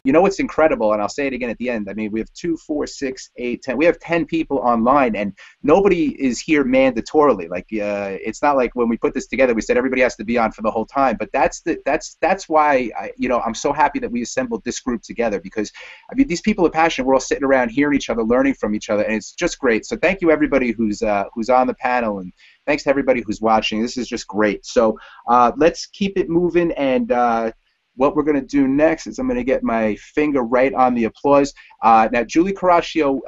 you know what's incredible, and I'll say it again at the end. I mean, we have 2, 4, 6, 8, 10. We have 10 people online, and nobody is here mandatorily. Like, it's not like when we put this together, we said everybody has to be on for the whole time. But that's why I'm so happy that we assembled this group together, because I mean, these people are passionate. We're all sitting around hearing each other, learning from each other, and it's just great. So thank you everybody who's on the panel, and thanks to everybody who's watching. This is just great. So let's keep it moving, and what we're going to do next is I'm going to get my finger right on the applause. Now, Julie Coraccio,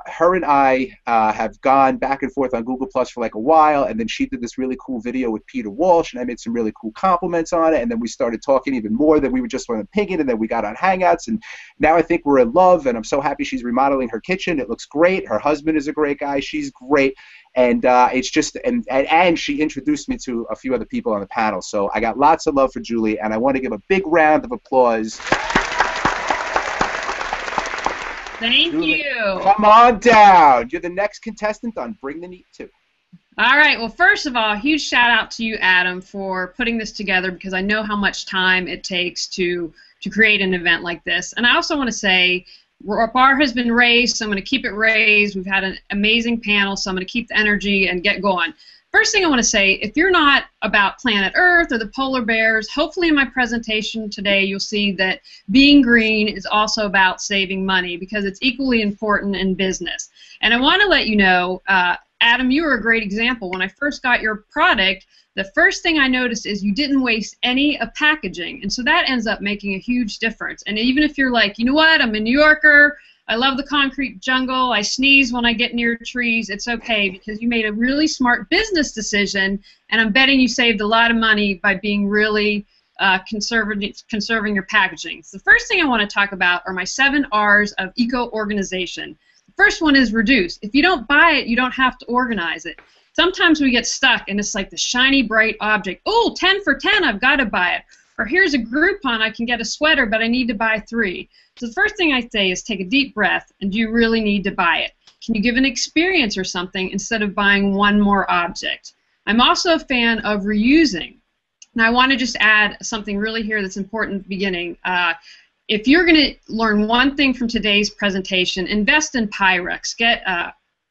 her and I have gone back and forth on Google Plus for like a while, and then she did this really cool video with Peter Walsh, and I made some really cool compliments on it, and then we started talking even more. Then we were just on pinging, and then we got on Hangouts, and now I think we're in love, and I'm so happy she's remodeling her kitchen. It looks great. Her husband is a great guy. She's great. And it's just, and she introduced me to a few other people on the panel. So I got lots of love for Julie, and I want to give a big round of applause. Thank Julie, you. Come on down. You're the next contestant on Bring the Neat 2. All right. Well, first of all, huge shout out to you, Adam, for putting this together, because I know how much time it takes to create an event like this. And I also want to say, our bar has been raised, so I'm going to keep it raised. We've had an amazing panel, so I'm going to keep the energy and get going. First thing I want to say, if you're not about planet Earth or the polar bears, hopefully in my presentation today you'll see that being green is also about saving money, because it's equally important in business. And I want to let you know, Adam, you were a great example. When I first got your product, the first thing I noticed is you didn't waste any of packaging, and so that ends up making a huge difference. And even if you're like, you know what, I'm a New Yorker, I love the concrete jungle, I sneeze when I get near trees, it's okay, because you made a really smart business decision, and I'm betting you saved a lot of money by being really conserving your packaging. So the first thing I want to talk about are my 7 R's of eco-organization. The first one is reduce. If you don't buy it, you don't have to organize it. Sometimes we get stuck, and it's like the shiny, bright object. Oh, 10 for 10, I've got to buy it. Or here's a Groupon, I can get a sweater, but I need to buy 3. So the first thing I say is take a deep breath, and do you really need to buy it? Can you give an experience or something instead of buying one more object? I'm also a fan of reusing. Now I want to just add something really here that's important at the beginning. If you're going to learn one thing from today's presentation, invest in Pyrex. Get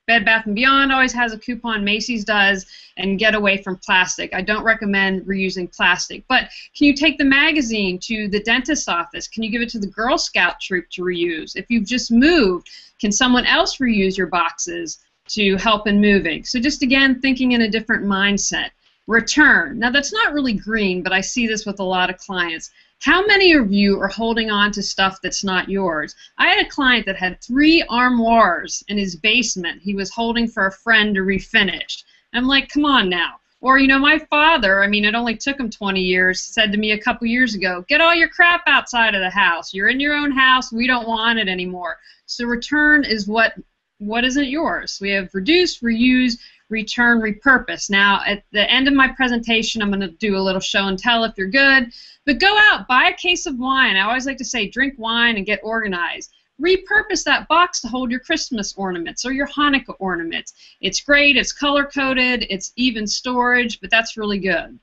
Bed Bath & Beyond always has a coupon, Macy's does, and get away from plastic. I don't recommend reusing plastic. But can you take the magazine to the dentist's office? Can you give it to the Girl Scout troop to reuse? If you've just moved, can someone else reuse your boxes to help in moving? So just again, thinking in a different mindset. Return. Now that's not really green, but I see this with a lot of clients. How many of you are holding on to stuff that's not yours? I had a client that had 3 armoires in his basement he was holding for a friend to refinish. I'm like, come on now. Or, you know, my father, I mean, it only took him 20 years, said to me a couple years ago, get all your crap outside of the house. You're in your own house. We don't want it anymore. So return is what isn't yours. We have reduce, reuse, return, repurpose. Now, at the end of my presentation, I'm going to do a little show and tell if you're good. But go out, buy a case of wine. I always like to say drink wine and get organized. Repurpose that box to hold your Christmas ornaments or your Hanukkah ornaments. It's great. It's color-coded. It's even storage, but that's really good.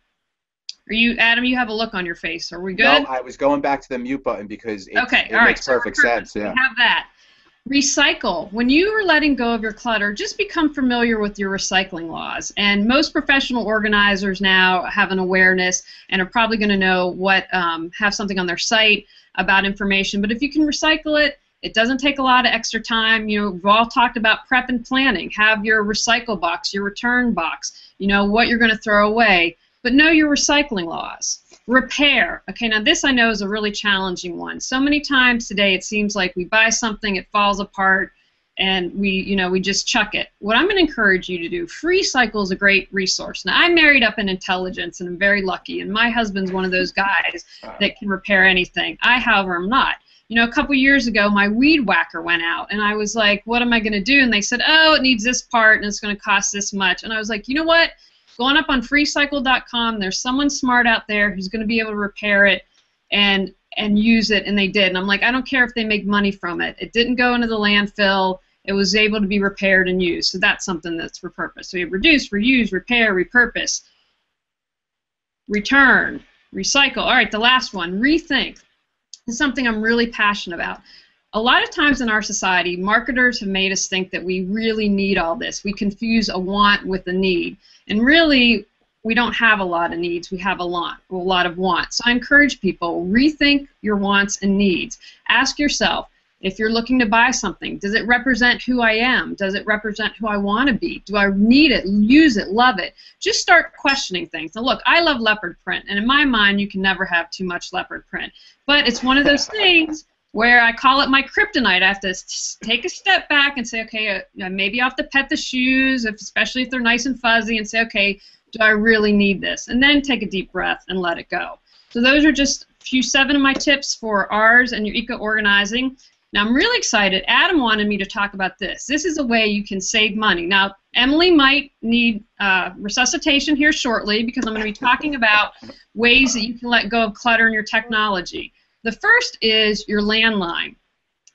Are you, Adam, you have a look on your face. Are we good? No, I was going back to the mute button because it makes perfect sense. Yeah. We have that. Recycle. When you are letting go of your clutter, just become familiar with your recycling laws. And most professional organizers now have an awareness and are probably going to know what, have something on their site about information. But if you can recycle it, it doesn't take a lot of extra time. You know, we've all talked about prep and planning. Have your recycle box, your return box, you know, what you're going to throw away. But know your recycling laws. Repair. Okay, now this I know is a really challenging one. So many times today it seems like we buy something, it falls apart, and we just chuck it. What I'm going to encourage you to do, FreeCycle is a great resource. Now I'm married up in intelligence and I'm very lucky, and my husband's one of those guys that can repair anything. I, however, am not. You know, a couple years ago my weed whacker went out, and I was like, what am I going to do? And they said, oh, it needs this part and it's going to cost this much. And I was like, you know what? Going up on freecycle.com, there's someone smart out there who's going to be able to repair it and use it, and they did. And I'm like, I don't care if they make money from it. It didn't go into the landfill. It was able to be repaired and used. So that's something that's repurposed. So we have reduce, reuse, repair, repurpose, return, recycle. All right, the last one, rethink. is something I'm really passionate about. A lot of times in our society, marketers have made us think that we really need all this. We confuse a want with a need. And really, we don't have a lot of needs. We have a lot of wants. So I encourage people, rethink your wants and needs. Ask yourself, if you're looking to buy something, does it represent who I am? Does it represent who I want to be? Do I need it, use it, love it? Just start questioning things. Now look, I love leopard print, and in my mind, you can never have too much leopard print. But it's one of those things where I call it my kryptonite. I have to take a step back and say, okay, maybe I have to pet the shoes, especially if they're nice and fuzzy, and say, okay, do I really need this? And then take a deep breath and let it go. So those are just 7 of my tips for ours and your eco-organizing. Now I'm really excited. Adam wanted me to talk about this. This is a way you can save money. Now Emily might need resuscitation here shortly because I'm going to be talking about ways that you can let go of clutter in your technology. The first is your landline.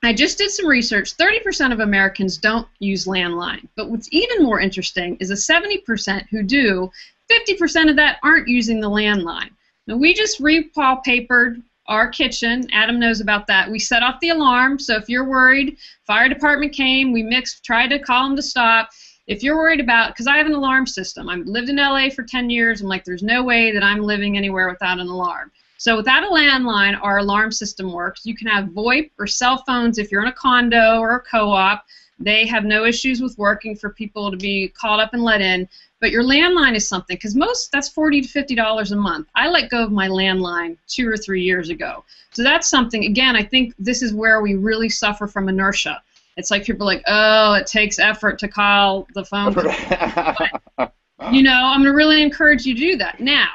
I just did some research. 30% of Americans don't use landline. But what's even more interesting is the 70% who do, 50% of that aren't using the landline. Now, we just re-wallpapered our kitchen. Adam knows about that. We set off the alarm, so if you're worried, fire department came, we tried to call them to stop. If you're worried about, because I have an alarm system. I've lived in LA for 10 years. I'm like, there's no way that I'm living anywhere without an alarm. So without a landline, our alarm system works. You can have VoIP or cell phones if you're in a condo or a co-op. They have no issues with working for people to be called up and let in. But your landline is something, because that's $40 to $50 a month. I let go of my landline 2 or 3 years ago. So that's something, again, I think this is where we really suffer from inertia. It's like people are like, oh, it takes effort to call the phone. But, you know, I'm going to really encourage you to do that. Now,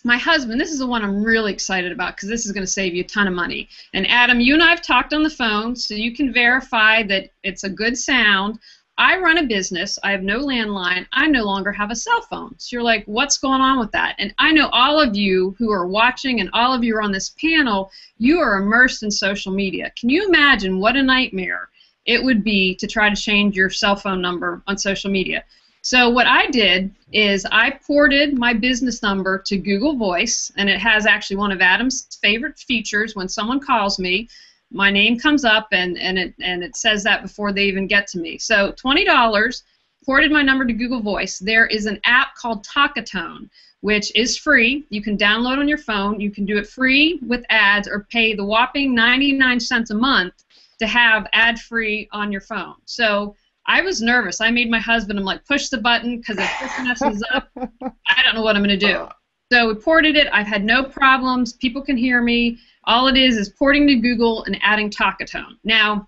my husband, this is the one I'm really excited about because this is going to save you a ton of money. And Adam, you and I have talked on the phone, so you can verify that it's a good sound. I run a business. I have no landline. I no longer have a cell phone. So you're like, what's going on with that? And I know all of you who are watching and all of you are on this panel, you are immersed in social media. Can you imagine what a nightmare it would be to try to change your cell phone number on social media? So what I did is I ported my business number to Google Voice, and it has actually one of Adam's favorite features. When someone calls me, my name comes up, and it says that before they even get to me. So $20, ported my number to Google Voice. There is an app called Talkatone, which is free. You can download on your phone. You can do it free with ads or pay the whopping 99 cents a month to have ad-free on your phone. So I was nervous. I made my husband, I'm like, push the button because if this messes up, I don't know what I'm going to do. So we ported it. I've had no problems. People can hear me. All it is porting to Google and adding Talkatone. Now,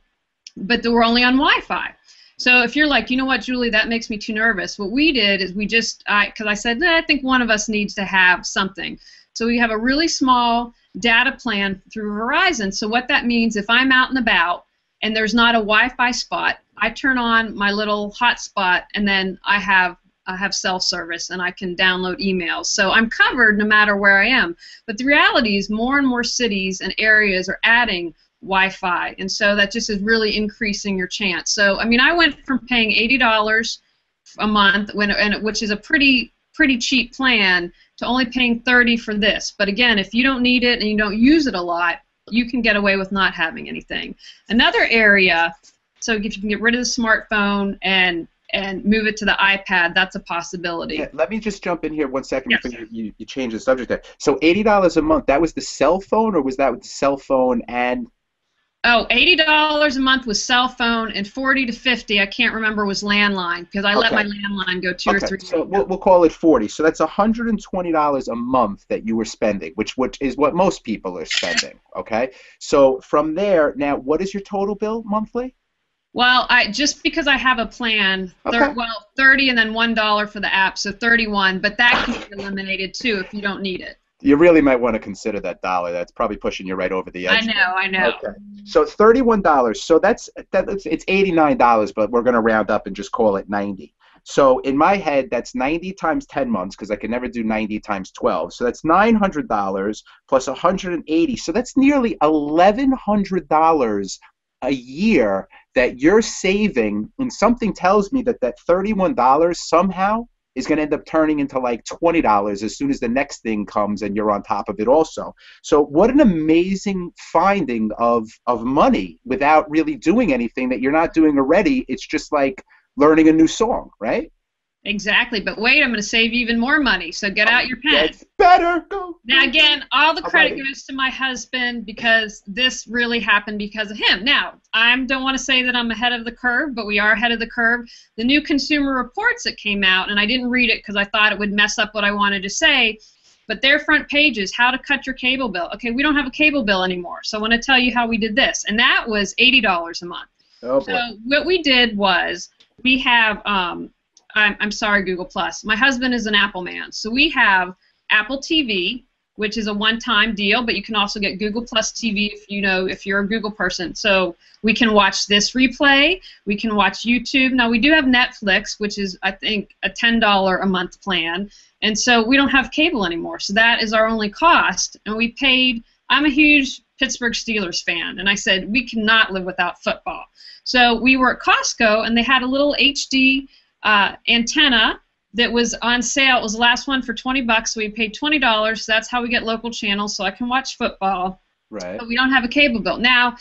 but we're only on Wi-Fi. So if you're like, you know what, Julie, that makes me too nervous, what we did is because I said, I think one of us needs to have something. So we have a really small data plan through Verizon. So what that means, if I'm out and about and there's not a Wi-Fi spot, I turn on my little hotspot, and then I have cell service, and I can download emails. So I'm covered no matter where I am. But the reality is more and more cities and areas are adding Wi-Fi, and so that just is really increasing your chance. So, I mean, I went from paying $80 a month, which is a pretty cheap plan, to only paying $30 for this. But again, if you don't need it and you don't use it a lot, you can get away with not having anything. Another area, so if you can get rid of the smartphone and move it to the iPad, that's a possibility. Yeah, let me just jump in here 1 second before you change the subject there. So $80 a month, that was the cell phone, or was that with the cell phone and... Oh, $80 a month was cell phone, and $40 to $50, I can't remember, was landline, because I let my landline go 2 or 3 years so ago. We'll call it $40. So that's $120 a month that you were spending, which is what most people are spending, okay? So from there, now, what is your total bill monthly? Well, just because I have a plan, 30 and then $1 for the app, so 31, but that can be eliminated too if you don't need it. You really might want to consider that dollar. That's probably pushing you right over the edge. I know. Okay. So $31. So it's $89, but we're going to round up and just call it 90. So in my head, that's 90 times 10 months, because I can never do 90 times 12. So that's $900 plus 180. So that's nearly $1,100 a year that you're saving, and something tells me that $31 somehow is going to end up turning into like $20 as soon as the next thing comes and you're on top of it also. So what an amazing finding of money without really doing anything that you're not doing already. It's just like learning a new song, right? Exactly, but wait, I'm going to save you even more money, so get out your pen. It's better. Go. Now, again, all the credit goes to my husband because this really happened because of him. Now, I don't want to say that I'm ahead of the curve, but we are ahead of the curve. The new Consumer Reports that came out, and I didn't read it because I thought it would mess up what I wanted to say, but their front page is how to cut your cable bill. Okay, we don't have a cable bill anymore, so I want to tell you how we did this, and that was $80 a month. Oh, boy. So what we did was we have I'm sorry, Google Plus. My husband is an Apple man, so we have Apple TV, which is a one-time deal, but you can also get Google Plus TV if you're a Google person. So we can watch this replay. We can watch YouTube. Now we do have Netflix, which is I think a $10 a month plan, and so we don't have cable anymore. So that is our only cost, and we paid. I'm a huge Pittsburgh Steelers fan, and I said we cannot live without football. So we were at Costco, and they had a little HD antenna that was on sale. It was the last one for $20. So we paid $20. So that's how we get local channels, so I can watch football. Right. But we don't have a cable bill. Now,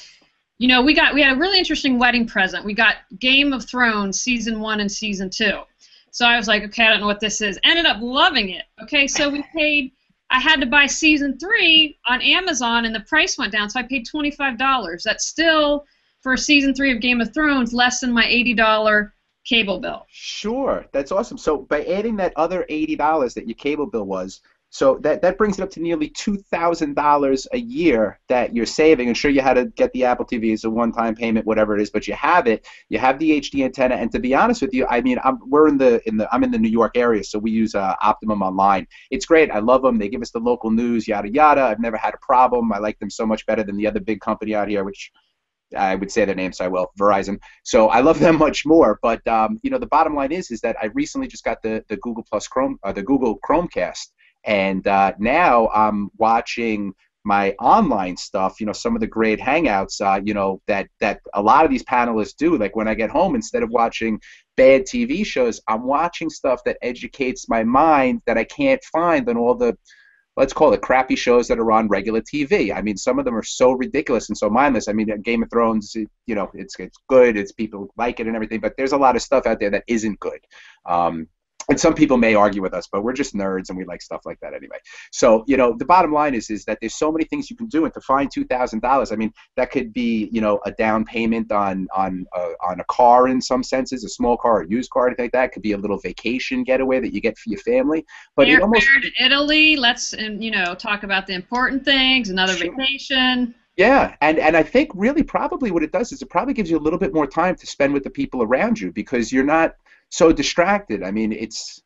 we had a really interesting wedding present. We got Game of Thrones season 1 and season 2. So I was like, okay, I don't know what this is. Ended up loving it. Okay, so we paid. I had to buy season 3 on Amazon, and the price went down, so I paid $25. That's still for season 3 of Game of Thrones less than my $80 cable bill. Sure, that's awesome. So by adding that other $80 that your cable bill was, so that brings it up to nearly $2,000 a year that you're saving. And sure, you had to get the Apple TV as a one-time payment, whatever it is, but you have it. You have the HD antenna, and to be honest with you, I mean, I'm in the New York area, so we use Optimum Online. It's great. I love them. They give us the local news, yada yada. I've never had a problem. I like them so much better than the other big company out here, which I would say their name, so I will, Verizon. So I love them much more. But the bottom line is that I recently just got the Google Plus Chrome, the Google Chromecast, and now I'm watching my online stuff. Some of the great hangouts. That a lot of these panelists do. Like when I get home, instead of watching bad TV shows, I'm watching stuff that educates my mind that I can't find on all the, let's call it, crappy shows that are on regular TV. I mean, some of them are so ridiculous and so mindless. I mean, Game of Thrones, it's good. It's people like it and everything, but there's a lot of stuff out there that isn't good. And some people may argue with us, but we're just nerds and we like stuff like that anyway. So, the bottom line is that there's so many things you can do, and to find $2,000, I mean, that could be, a down payment on a car in some senses, a small car, a used car, anything like that. It could be a little vacation getaway that you get for your family. But it almost to Italy. Let's talk about the important things. Another vacation. Yeah, and I think really probably what it does is it probably gives you a little bit more time to spend with the people around you because you're not so distracted. I mean, it's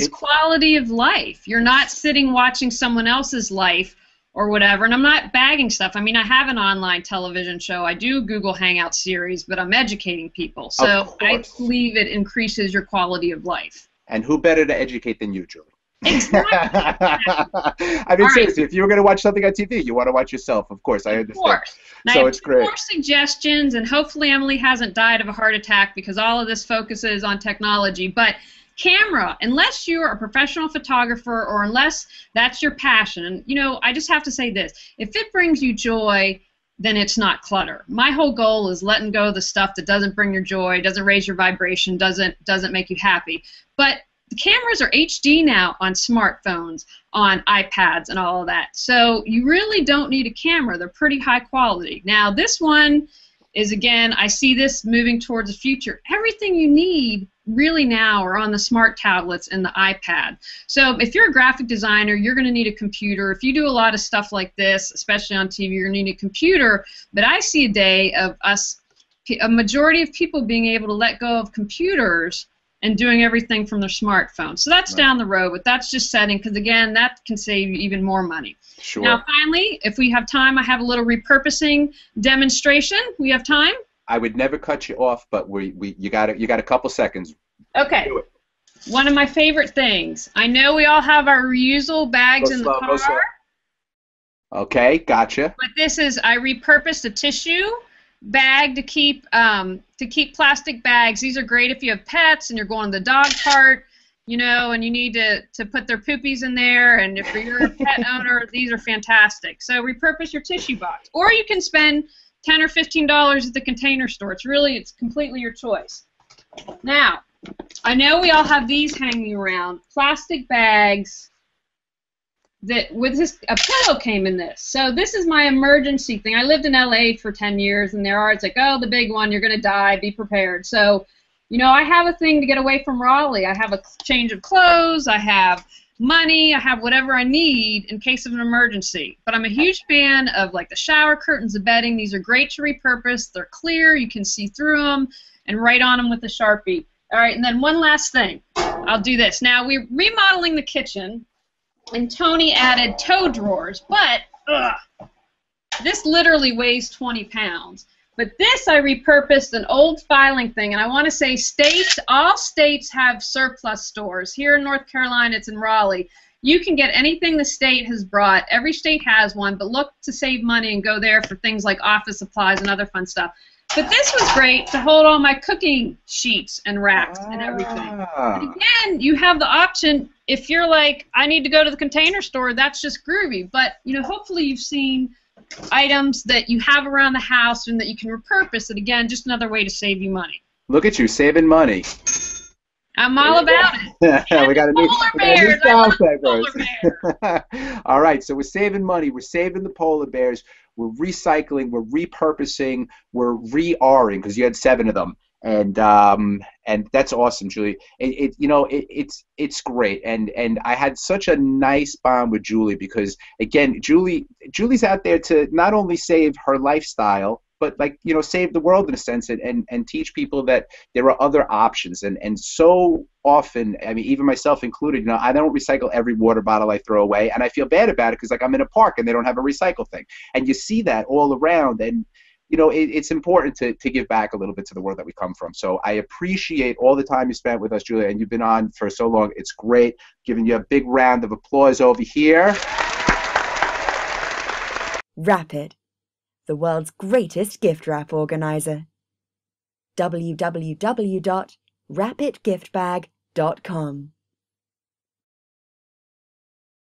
quality of life. You're not sitting watching someone else's life or whatever. And I'm not bagging stuff. I mean, I have an online television show. I do Google Hangout series, but I'm educating people. So I believe it increases your quality of life. And who better to educate than you, Julie? Exactly. I mean, seriously, if you were going to watch something on TV, you want to watch yourself. Of course, I understand. Of course. So it's great. More suggestions, and hopefully Emily hasn't died of a heart attack because all of this focuses on technology. But camera, unless you're a professional photographer or unless that's your passion, and I just have to say this: if it brings you joy, then it's not clutter. My whole goal is letting go of the stuff that doesn't bring your joy, doesn't raise your vibration, doesn't make you happy. But the cameras are HD now on smartphones, on iPads, and all of that. So you really don't need a camera. They're pretty high quality. Now this one is, again, I see this moving towards the future. Everything you need really now are on the smart tablets and the iPad. So if you're a graphic designer, you're going to need a computer. If you do a lot of stuff like this, especially on TV, you're going to need a computer. But I see a day of a majority of people being able to let go of computers and doing everything from their smartphone. So that's down the road, but that's just setting, because again, that can save you even more money. Sure. Now finally, if we have time, I have a little repurposing demonstration. We have time? I would never cut you off, but you got a couple seconds. Okay. Do it. One of my favorite things. I know we all have our reusable bags in the car. Okay, gotcha. But this is, I repurposed a tissue bag to keep plastic bags. These are great if you have pets and you're going to the dog park. you know, and you need to put their poopies in there, and if you're a pet owner, these are fantastic. So repurpose your tissue box. Or you can spend $10 or $15 at the Container Store. It's completely your choice. Now, I know we all have these hanging around, plastic bags that with this, a pillow came in this. So this is my emergency thing. I lived in LA for 10 years, and it's like, oh, the big one, you're going to die, be prepared. So, you know, I have a thing to get away from Raleigh. I have a change of clothes, I have money, I have whatever I need in case of an emergency. But I'm a huge fan of like the shower curtains, the bedding. These are great to repurpose. They're clear, you can see through them, and write on them with a Sharpie. All right, and then one last thing. I'll do this. Now, we're remodeling the kitchen, and Tony added toe drawers, but this literally weighs 20 pounds. But this, I repurposed an old filing thing, and I want to say all states have surplus stores. Here in North Carolina, it's in Raleigh. You can get anything the state has brought. Every state has one, but look to save money and go there for things like office supplies and other fun stuff. But this was great to hold all my cooking sheets and racks and everything. But again, you have the option, if you're like, I need to go to the Container Store, that's just groovy. But, you know, hopefully you've seen items that you have around the house and that you can repurpose. And again, just another way to save you money. Look at you, saving money. I'm all about it. We got a new sound bears. All right, so we're saving money. We're saving the polar bears. We're recycling. We're repurposing. We're re-Ring, because you had 7 of them, and that's awesome, Julie. It's great, and I had such a nice bond with Julie because again, Julie's out there to not only save her lifestyle, but like, you know, save the world in a sense, and teach people that there are other options. And so often, I mean, even myself included, you know, I don't recycle every water bottle I throw away, and I feel bad about it because like I'm in a park and they don't have a recycle thing. And you see that all around, and you know, it's important to give back a little bit to the world that we come from. So I appreciate all the time you spent with us, Julia, and you've been on for so long. It's great. Giving you a big round of applause over here. Rapid, the world's greatest gift wrap organizer. www.rapidgiftbag.com